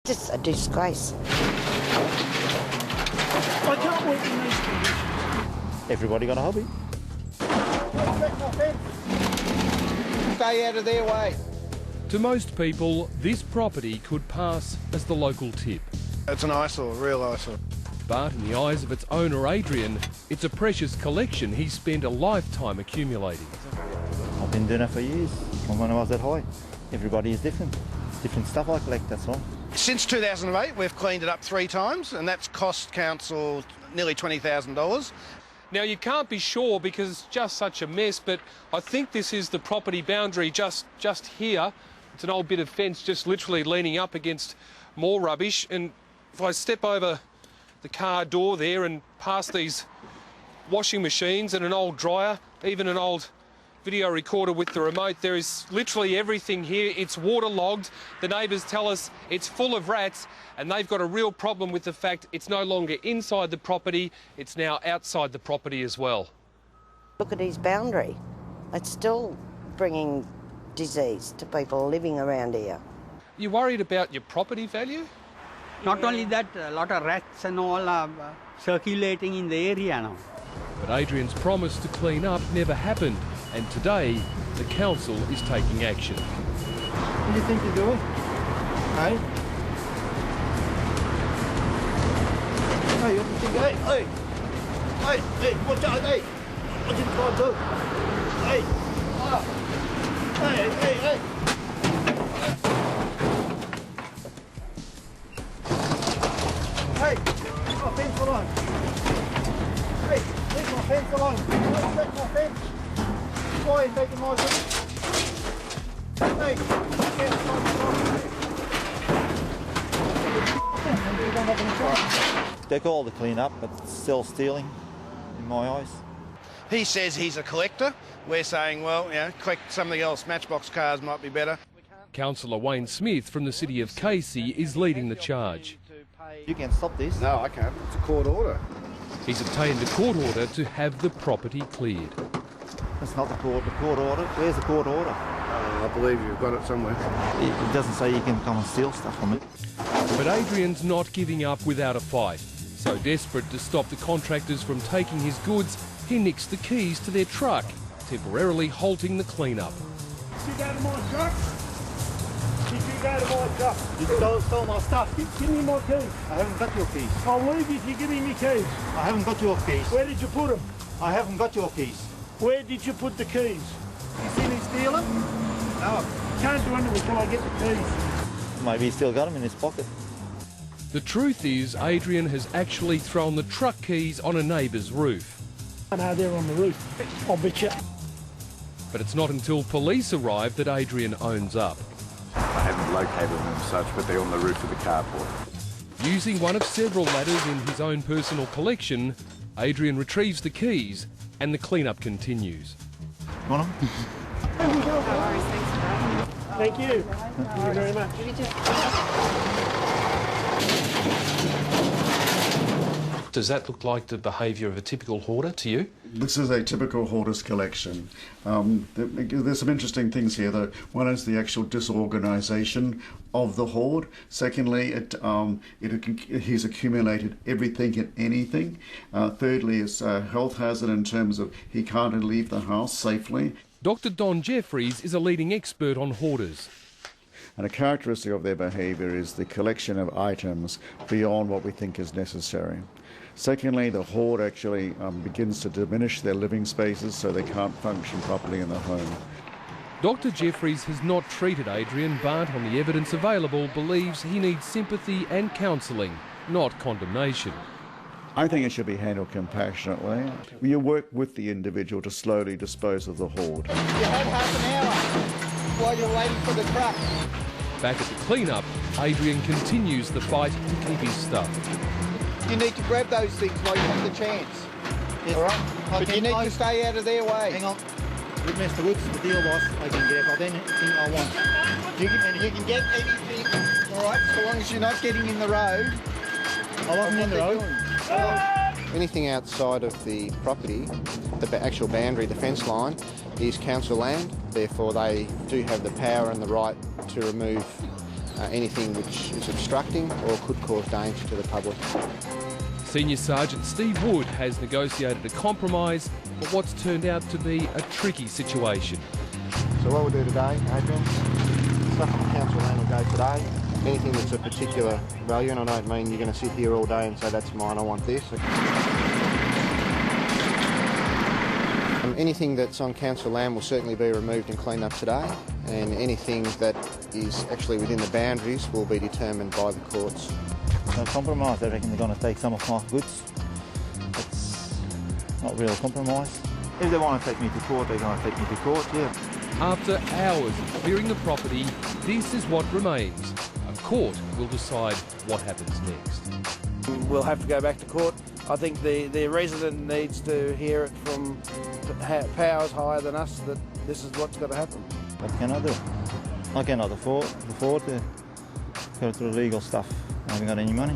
Just a disgrace. I can't work in these conditions. Everybody got a hobby. Stay out of their way. To most people, this property could pass as the local tip. It's an eyesore, a real eyesore. But in the eyes of its owner, Adrian, it's a precious collection he's spent a lifetime accumulating. I've been doing it for years, from when I was that high. Everybody is different. Different stuff I collect, that's all. Since 2008, we've cleaned it up 3 times, and that's cost council nearly $20,000. Now, you can't be sure because it's just such a mess, but I think this is the property boundary just here. It's an old bit of fence just literally leaning up against more rubbish. And if I step over the car door there and past these washing machines and an old dryer, even an old video recorder with the remote, there is literally everything here. It's waterlogged. The neighbours tell us it's full of rats, and they've got a real problem with the fact it's no longer inside the property, it's now outside the property as well. Look at his boundary. It's still bringing disease to people living around here. You worried about your property value? Not only that, a lot of rats and all are circulating in the area now. But Adrian's promise to clean up never happened, and today the council is taking action. What do you think you're doing? Hey? Hey, what do you think? Hey, watch out, hey! What are you trying to do? Hey! Hey! Hey, leave my fence alone. Hey, leave my fence alone. Take my fence. Why are you taking my fence? Hey, they call the clean up, but it's still stealing in my eyes. He says he's a collector. We're saying, well, collect something else. Matchbox cars might be better. Councillor Wayne Smith from the city of Casey is leading the charge. You can stop this. No, I can't. It's a court order. He's obtained a court order to have the property cleared. That's not the court order. Where's the court order? I believe you've got it somewhere. It doesn't say you can come and steal stuff from it. But Adrian's not giving up without a fight. So desperate to stop the contractors from taking his goods, he nicks the keys to their truck, temporarily halting the clean-up. Did you go to my truck? Did you go to my truck? You stole my stuff. Give me my keys. I haven't got your keys. I'll leave if you give me my keys. I haven't got your keys. Where did you put them? I haven't got your keys. Where did you put the keys? You seen me steal them? No. Can't do anything until I get the keys. Maybe he still got them in his pocket. The truth is, Adrian has actually thrown the truck keys on a neighbour's roof. No, they're on the roof. I'll bet you. But it's not until police arrive that Adrian owns up. I haven't located them as such, but they're on the roof of the carport. Using one of several ladders in his own personal collection, Adrian retrieves the keys and the clean-up continues. Want them? Thank you. Thank you very much. Does that look like the behaviour of a typical hoarder to you? This is a typical hoarder's collection. There's some interesting things here, though. One is the actual disorganisation of the hoard. Secondly, he's accumulated everything and anything. Thirdly, it's a health hazard in terms of he can't leave the house safely. Dr. Don Jeffries is a leading expert on hoarders. And a characteristic of their behaviour is the collection of items beyond what we think is necessary. Secondly, the hoard actually begins to diminish their living spaces, so they can't function properly in the home. Dr. Jeffries has not treated Adrian, but on the evidence available believes he needs sympathy and counselling, not condemnation. I think it should be handled compassionately. You work with the individual to slowly dispose of the hoard. You had half an hour while you're waiting for the truck. Back at the clean-up, Adrian continues the fight to keep his stuff. You need to grab those things while you have the chance. Yes. All right? But you need to stay out of their way. Hang on. With Mr. Woods, the deal was I can get anything I want. You can get anything, all right, so long as you're not getting in the road. I wasn't in the road. Anything outside of the property, the actual boundary, the fence line, is council land. Therefore, they do have the power and the right to remove anything which is obstructing or could cause danger to the public. Senior Sergeant Steve Wood has negotiated a compromise for what's turned out to be a tricky situation. So what we'll do today, Adrian, stuff on the council land will go today. Anything that's a particular value, and I don't mean you're going to sit here all day and say that's mine, I want this. Anything that's on council land will certainly be removed and cleaned up today, and anything that is actually within the boundaries will be determined by the courts. No compromise, I reckon they're going to take some of my goods. It's not real compromise. If they want to take me to court, they're going to take me to court, yeah. After hours of clearing the property, this is what remains. A court will decide what happens next. We'll have to go back to court. I think the resident needs to hear it from powers higher than us that this is what's got to happen. What can I do? I cannot afford to go through legal stuff. I haven't got any money.